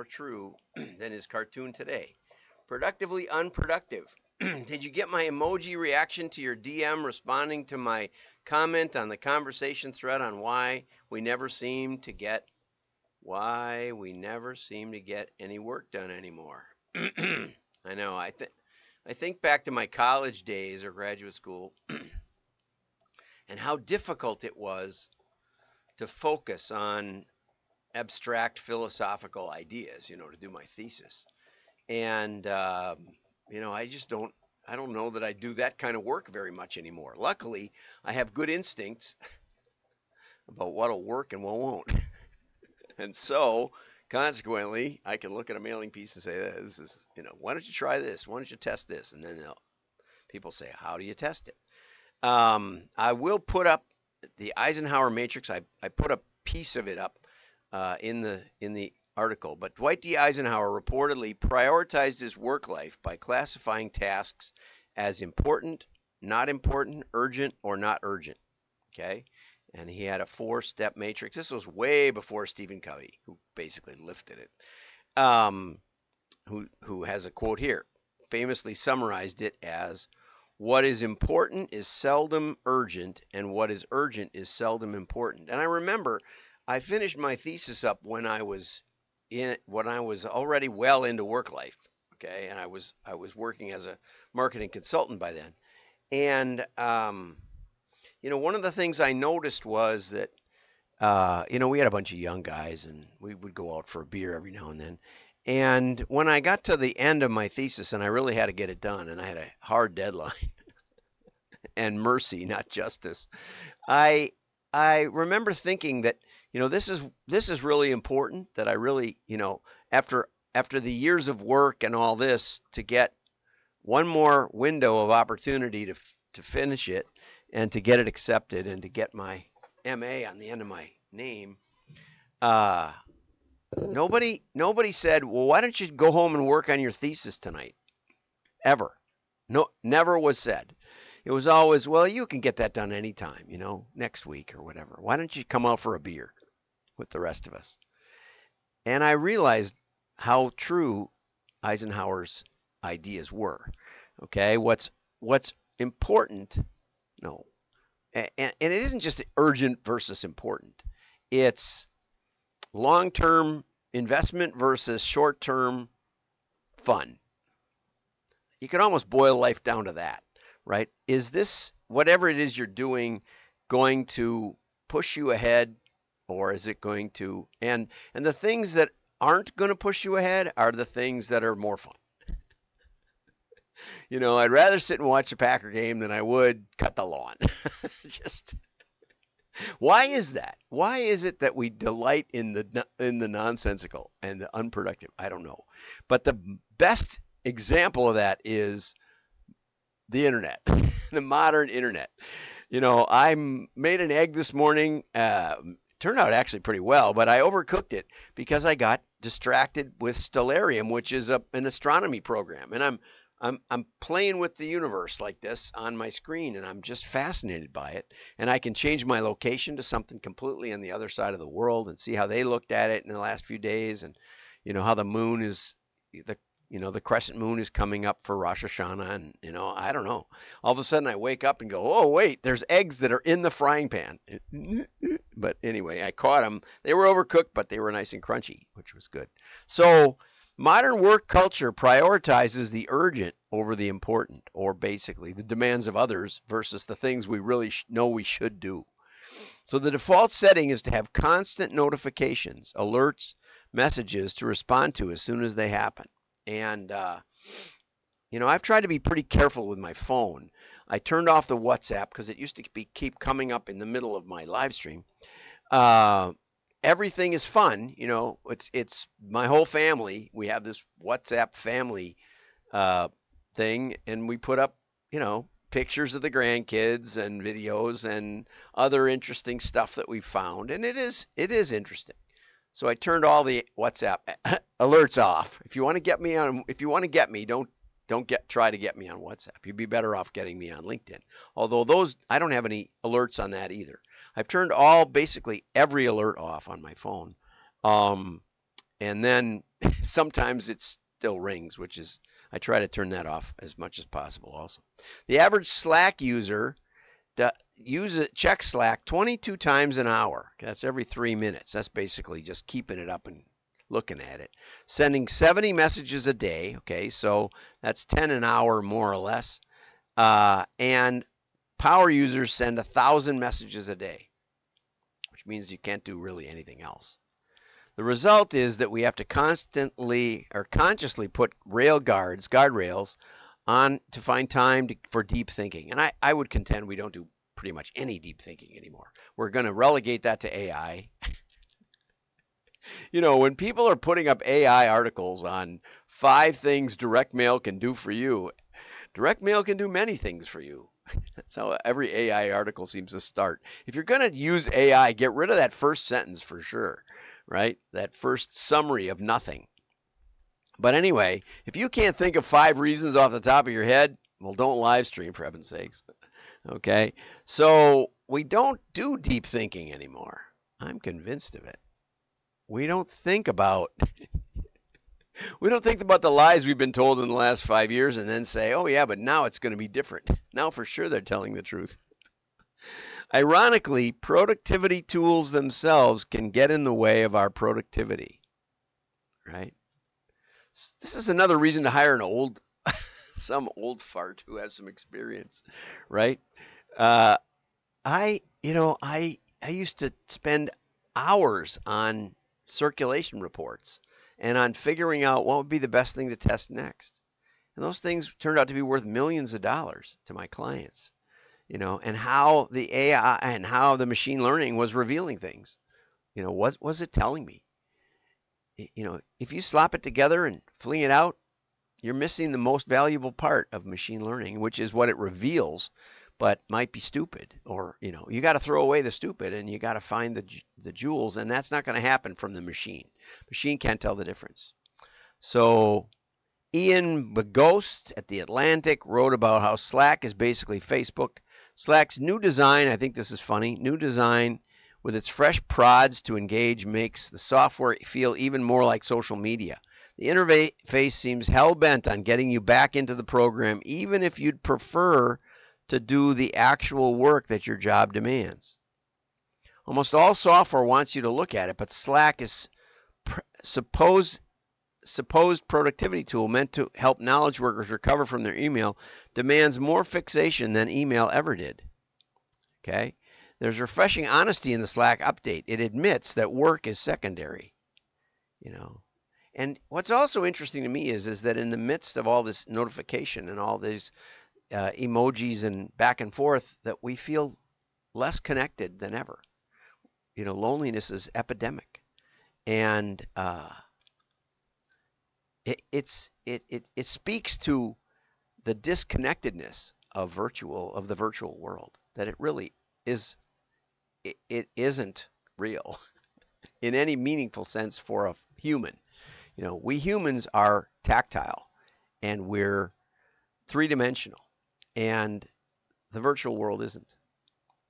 more true than his cartoon today. Productively unproductive. Did you get my emoji reaction to your DM responding to my comment on the conversation thread on why we never seem to get any work done anymore? I know. I think back to my college days or graduate school and how difficult it was to focus on abstract philosophical ideas, to do my thesis. And I don't know that I do that kind of work very much anymore. Luckily, I have good instincts about what'll work and what won't. And so, consequently, I can look at a mailing piece and say, this is, why don't you try this? Why don't you test this? And then people say, how do you test it? I will put up the Eisenhower matrix. I put a piece of it up in the article. But Dwight D. Eisenhower reportedly prioritized his work life by classifying tasks as important, not important, urgent, or not urgent. Okay? And he had a 4-step matrix. This was way before Stephen Covey, who basically lifted it, who has a quote here, famously summarized it as, what is important is seldom urgent, and what is urgent is seldom important. And I remember I finished my thesis up when I was already well into work life, okay, and I was working as a marketing consultant by then. And one of the things I noticed was that we had a bunch of young guys, and we would go out for a beer every now and then. And when I got to the end of my thesis, and I really had to get it done, and I had a hard deadline, and mercy, not justice, I remember thinking that this is really important, that I really, after the years of work and all this, to get one more window of opportunity to finish it and to get it accepted and to get my MA on the end of my name. Nobody said, well, why don't you go home and work on your thesis tonight? Ever. No, never was said. It was always, well, you can get that done anytime, next week or whatever. Why don't you come out for a beer with the rest of us? And I realized how true Eisenhower's ideas were. Okay, what's important? No, and it isn't just urgent versus important. It's long-term investment versus short-term fun. You can almost boil life down to that, right? Is this, whatever it is you're doing, going to push you ahead, or is it going to, and the things that aren't going to push you ahead are the things that are more fun. I'd rather sit and watch a Packer game than I would cut the lawn. Just, why is that? Why is it that we delight in the nonsensical and the unproductive? I don't know. But the best example of that is the internet, the modern internet. I made an egg this morning. Turned out actually pretty well, but I overcooked it because I got distracted with Stellarium, which is an astronomy program, and I'm playing with the universe like this on my screen, and I'm just fascinated by it. And I can change my location to something completely on the other side of the world and see how they looked at it in the last few days, and how the moon is the crescent moon is coming up for Rosh Hashanah, and I don't know. All of a sudden I wake up and go, oh wait, there's eggs that are in the frying pan. But anyway, I caught them. They were overcooked, but they were nice and crunchy, which was good. So modern work culture prioritizes the urgent over the important, or basically the demands of others versus the things we really know we should do. So the default setting is to have constant notifications, alerts, messages to respond to as soon as they happen. And, I've tried to be pretty careful with my phone. I turned off the WhatsApp because it used to keep coming up in the middle of my live stream. Everything is fun. It's my whole family. We have this WhatsApp family thing, and we put up, pictures of the grandkids and videos and other interesting stuff that we found. And it is interesting. So I turned all the WhatsApp alerts off. If you want to get me, don't try to get me on WhatsApp. You'd be better off getting me on LinkedIn. Although those, I don't have any alerts on that either. I've turned basically every alert off on my phone. And then sometimes it still rings, which is, I try to turn that off as much as possible also. The average Slack user checks Slack 22 times an hour. That's every 3 minutes. That's basically just keeping it up and looking at it. Sending 70 messages a day. Okay, so that's 10 an hour more or less. And power users send 1,000 messages a day, which means you can't do really anything else. The result is that we have to constantly or consciously put guardrails on to find time for deep thinking. And I would contend we don't do pretty much any deep thinking anymore. We're going to relegate that to AI. You know, when people are putting up AI articles on 5 things direct mail can do for you, direct mail can do many things for you. That's how every AI article seems to start. If you're going to use AI, get rid of that first sentence for sure, right? That first summary of nothing. But anyway, if you can't think of 5 reasons off the top of your head, well, don't live stream, for heaven's sakes. Okay? So we don't do deep thinking anymore. I'm convinced of it. We don't think about the lies we've been told in the last 5 years and then say, oh yeah, but now it's going to be different. Now for sure they're telling the truth. Ironically, productivity tools themselves can get in the way of our productivity, right? This is another reason to hire some old fart who has some experience, right? I used to spend hours on circulation reports and on figuring out what would be the best thing to test next. And those things turned out to be worth millions of dollars to my clients, and how the AI and how the machine learning was revealing things. What was it telling me? If you slap it together and fling it out, you're missing the most valuable part of machine learning, which is what it reveals, but might be stupid. Or, you got to throw away the stupid and you got to find the jewels, and that's not going to happen from the machine. Machine can't tell the difference. So Ian Bagost at The Atlantic wrote about how Slack is basically Facebook. Slack's new design, I think this is funny, new design with its fresh prods to engage makes the software feel even more like social media. The interface seems hell-bent on getting you back into the program, even if you'd prefer to do the actual work that your job demands. Almost all software wants you to look at it, but Slack is supposed productivity tool meant to help knowledge workers recover from their email demands more fixation than email ever did. Okay? There's refreshing honesty in the Slack update. It admits that work is secondary. And what's also interesting to me is that in the midst of all this notification and all these emojis and back and forth, that we feel less connected than ever. Loneliness is epidemic, and it speaks to the disconnectedness of the virtual world. That it really is. It isn't real in any meaningful sense for a human. We humans are tactile and we're 3-dimensional, and the virtual world isn't.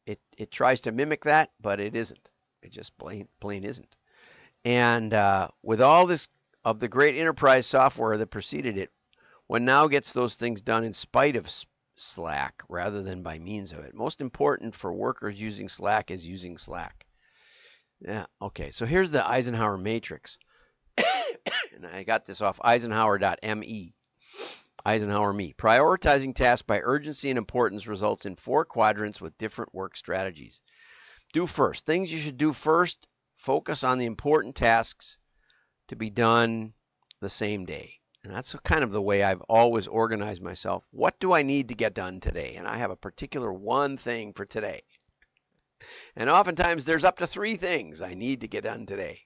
It tries to mimic that, but it isn't. It just plain isn't. And with all this of the great enterprise software that preceded it, one now gets those things done in spite of Slack rather than by means of it. Most important for workers using Slack is using Slack. Yeah, okay, so here's the Eisenhower matrix. And I got this off Eisenhower.me. Eisenhower Me. Prioritizing tasks by urgency and importance results in 4 quadrants with different work strategies. Do first. Things you should do first. Focus on the important tasks to be done the same day. And that's kind of the way I've always organized myself. What do I need to get done today? And I have a particular one thing for today. And oftentimes there's up to 3 things I need to get done today.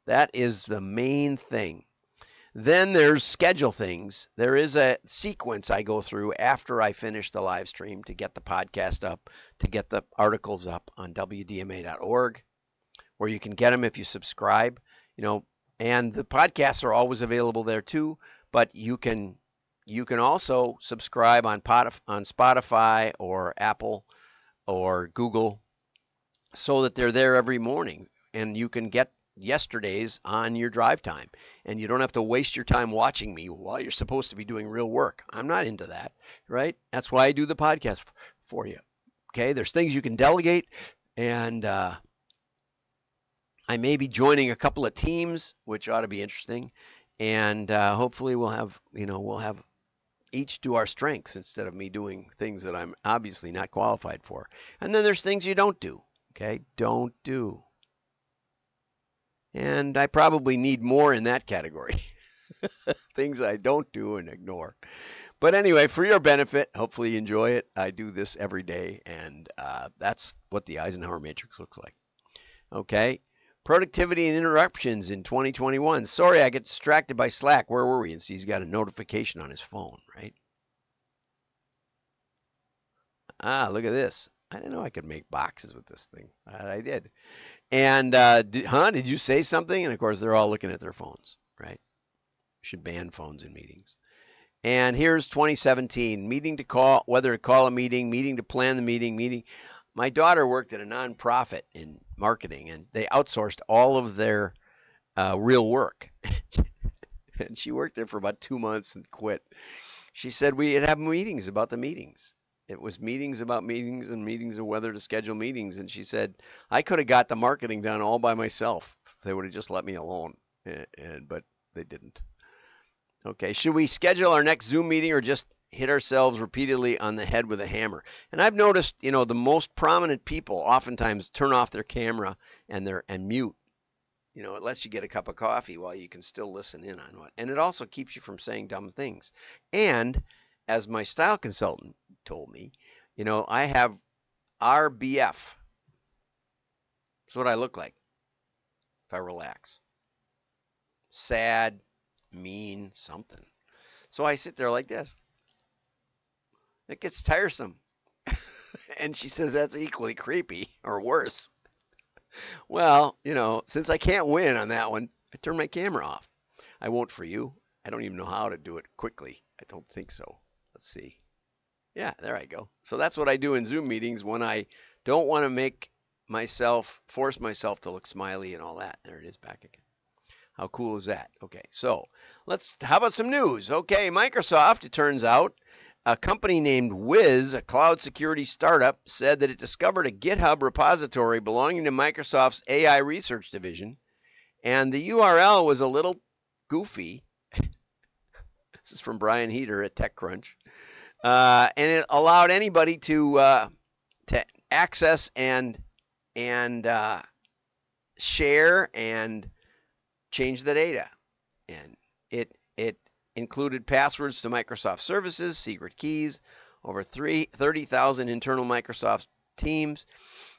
That is the main thing. Then there's schedule things. There is a sequence I go through after I finish the live stream to get the podcast up, to get the articles up on wdma.org, where you can get them if you subscribe. And the podcasts are always available there too, but you can also subscribe on Spotify or Apple or Google so that they're there every morning, and you can get yesterday's on your drive time, and you don't have to waste your time watching me while you're supposed to be doing real work. I'm not into that, right? That's why I do the podcast for you. Okay, there's things you can delegate, and I may be joining a couple of teams, which ought to be interesting, and hopefully we'll have each do our strengths instead of me doing things that I'm obviously not qualified for. And then there's things you don't do. Okay, don't do. And I probably need more in that category. Things I don't do and ignore. But anyway, for your benefit, hopefully you enjoy it. I do this every day, and that's what the Eisenhower Matrix looks like. Okay, productivity and interruptions in 2021. Sorry, I get distracted by Slack. Where were we? And see, he's got a notification on his phone, right? Ah, look at this. I didn't know I could make boxes with this thing. I did. And did you say something? And of course, they're all looking at their phones, right? Should ban phones in meetings. And here's 2017, meeting to call, whether to call a meeting, meeting to plan the meeting. My daughter worked at a nonprofit in marketing, and they outsourced all of their real work. And she worked there for about 2 months and quit. She said we'd have meetings about the meetings. It was meetings about meetings and meetings of whether to schedule meetings. And she said, I could have got the marketing done all by myself if they would have just let me alone. But they didn't. Okay, should we schedule our next Zoom meeting or just hit ourselves repeatedly on the head with a hammer? And I've noticed, the most prominent people oftentimes turn off their camera and mute. It lets you get a cup of coffee while you can still listen in on what. And it also keeps you from saying dumb things. And as my style consultant told me, I have RBF. That's what I look like if I relax. Sad, mean, something. So I sit there like this. It gets tiresome. And she says that's equally creepy or worse. Well, since I can't win on that one, I turn my camera off. I won't for you. I don't even know how to do it quickly. I don't think so. Let's see. Yeah, there I go. So that's what I do in Zoom meetings when I don't want to force myself to look smiley and all that. There it is back again. How cool is that? Okay, so how about some news? Okay, Microsoft, it turns out, a company named Wiz, a cloud security startup, said that it discovered a GitHub repository belonging to Microsoft's AI research division, and the URL was a little goofy. This is from Brian Heater at TechCrunch. And it allowed anybody to access and share and change the data. And it included passwords to Microsoft services, secret keys, over 30,000 internal Microsoft teams.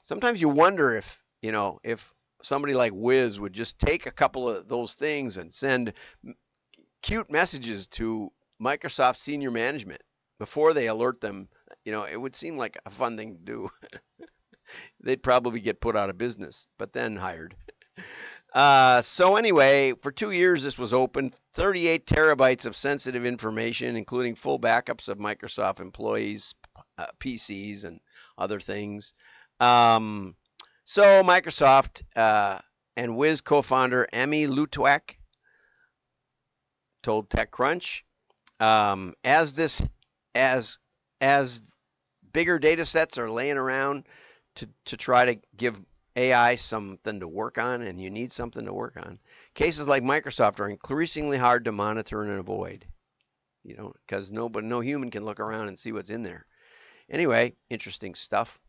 Sometimes you wonder if somebody like Wiz would just take a couple of those things and send cute messages to Microsoft senior management before they alert them. It would seem like a fun thing to do. They'd probably get put out of business, but then hired. So anyway, for 2 years this was open. 38 terabytes of sensitive information, including full backups of Microsoft employees' PCs and other things. So Microsoft and Wiz co-founder Emmy Luttwak told TechCrunch, as bigger data sets are laying around to try to give AI something to work on, and you need something to work on, cases like Microsoft are increasingly hard to monitor and avoid, because no human can look around and see what's in there. Anyway, interesting stuff.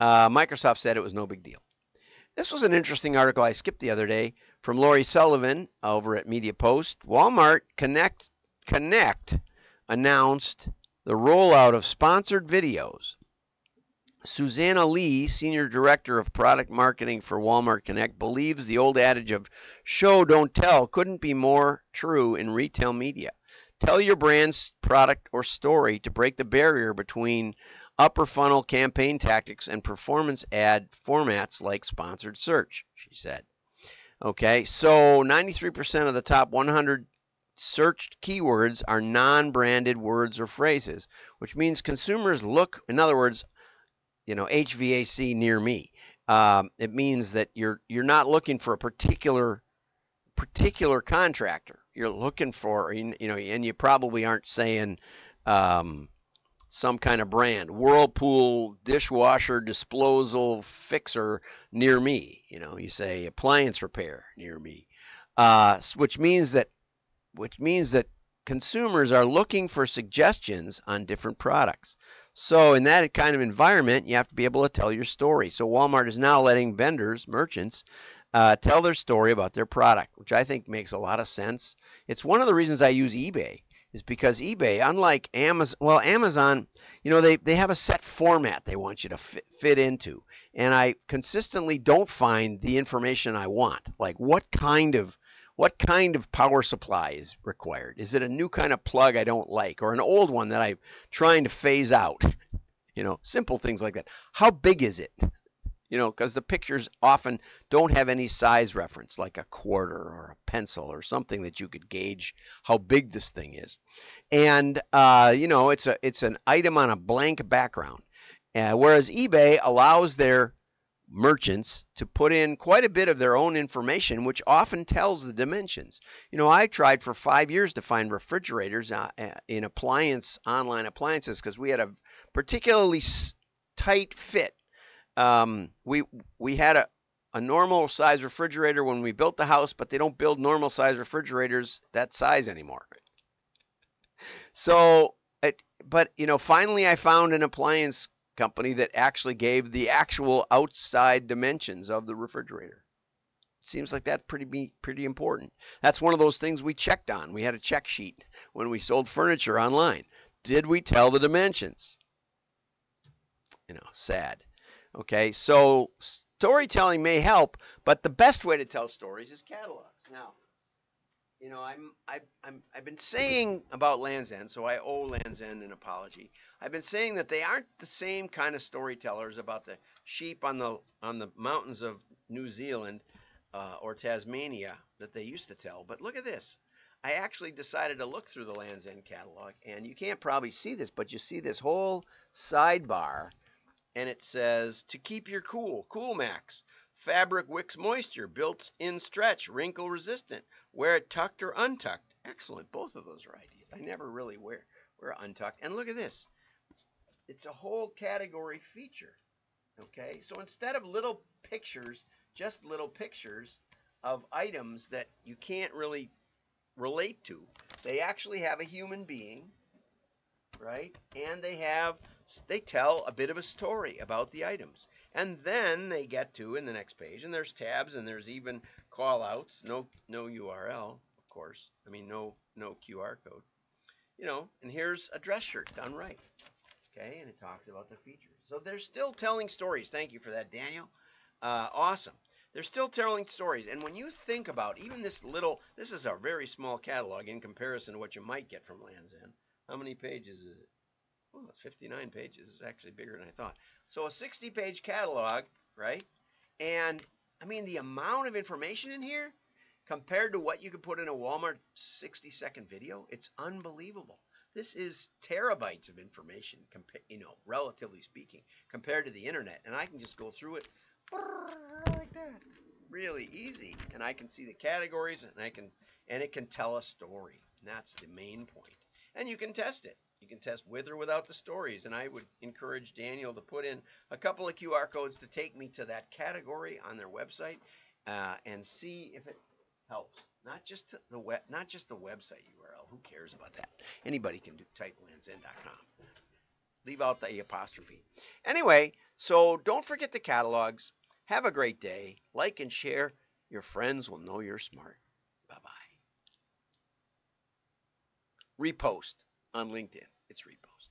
Microsoft said it was no big deal. This was an interesting article I skipped the other day from Lori Sullivan over at Media Post. Walmart Connect announced the rollout of sponsored videos. Susanna Lee, Senior Director of Product Marketing for Walmart Connect, believes the old adage of show, don't tell couldn't be more true in retail media. Tell your brand's product or story to break the barrier between upper funnel campaign tactics and performance ad formats like sponsored search, she said. Okay, so 93% of the top 100 searched keywords are non-branded words or phrases, which means consumers look, in other words, HVAC near me. It means that you're not looking for a particular contractor. You're looking for, and you probably aren't saying um, some kind of brand, Whirlpool dishwasher disposal fixer near me. You say appliance repair near me, which means that consumers are looking for suggestions on different products. So in that kind of environment, you have to be able to tell your story. So Walmart is now letting vendors, merchants, tell their story about their product, which I think makes a lot of sense. It's one of the reasons I use eBay is because eBay, unlike Amazon, well, Amazon, they have a set format they want you to fit into. And I consistently don't find the information I want. Like what kind of power supply is required? Is it a new kind of plug I don't like, or an old one that I'm trying to phase out? Simple things like that. How big is it? Because the pictures often don't have any size reference, like a quarter or a pencil or something that you could gauge how big this thing is. And it's an item on a blank background. Whereas eBay allows their merchants to put in quite a bit of their own information, which often tells the dimensions. I tried for 5 years to find refrigerators in online appliances, because we had a particularly tight fit. We had a normal size refrigerator when we built the house, but they don't build normal size refrigerators that size anymore. So, finally I found an appliance company that actually gave the actual outside dimensions of the refrigerator. It seems like that's pretty important. That's one of those things we checked on. We had a check sheet when we sold furniture online. Did we tell the dimensions? Sad. Okay, so storytelling may help, but the best way to tell stories is catalogs. Now, I've been saying about Land's End, so I owe Land's End an apology. I've been saying that they aren't the same kind of storytellers about the sheep on the mountains of New Zealand or Tasmania that they used to tell. But look at this. I actually decided to look through the Land's End catalog, and you can't probably see this, but you see this whole sidebar, and it says, to keep your cool, Cool Max. Fabric wicks moisture, built-in stretch, wrinkle resistant. Wear it tucked or untucked. Excellent. Both of those are ideas. I never really wear untucked. And look at this. It's a whole category feature. Okay? So instead of little pictures, just little pictures of items that you can't really relate to, they actually have a human being, right? And they tell a bit of a story about the items. And then they get to, in the next page, and there's tabs, and there's even call outs, no URL, of course. I mean, no QR code. And here's a dress shirt done right. Okay, and it talks about the features. So they're still telling stories. Thank you for that, Daniel. Awesome. They're still telling stories. And when you think about even this is a very small catalog in comparison to what you might get from Land's End. How many pages is it? Well, it's 59 pages. It's actually bigger than I thought. So a 60-page catalog, right? And, I mean, the amount of information in here compared to what you could put in a Walmart 60-second video, it's unbelievable. This is terabytes of information, relatively speaking, compared to the internet. And I can just go through it like that, really easy. And I can see the categories, and it can tell a story. And that's the main point. And you can test it. You can test with or without the stories, and I would encourage Daniel to put in a couple of QR codes to take me to that category on their website and see if it helps. Not just the website URL. Who cares about that? Anybody can type landsend.com. Leave out the apostrophe. Anyway, so don't forget the catalogs. Have a great day. Like and share. Your friends will know you're smart. Bye-bye. Repost on LinkedIn. It's repost.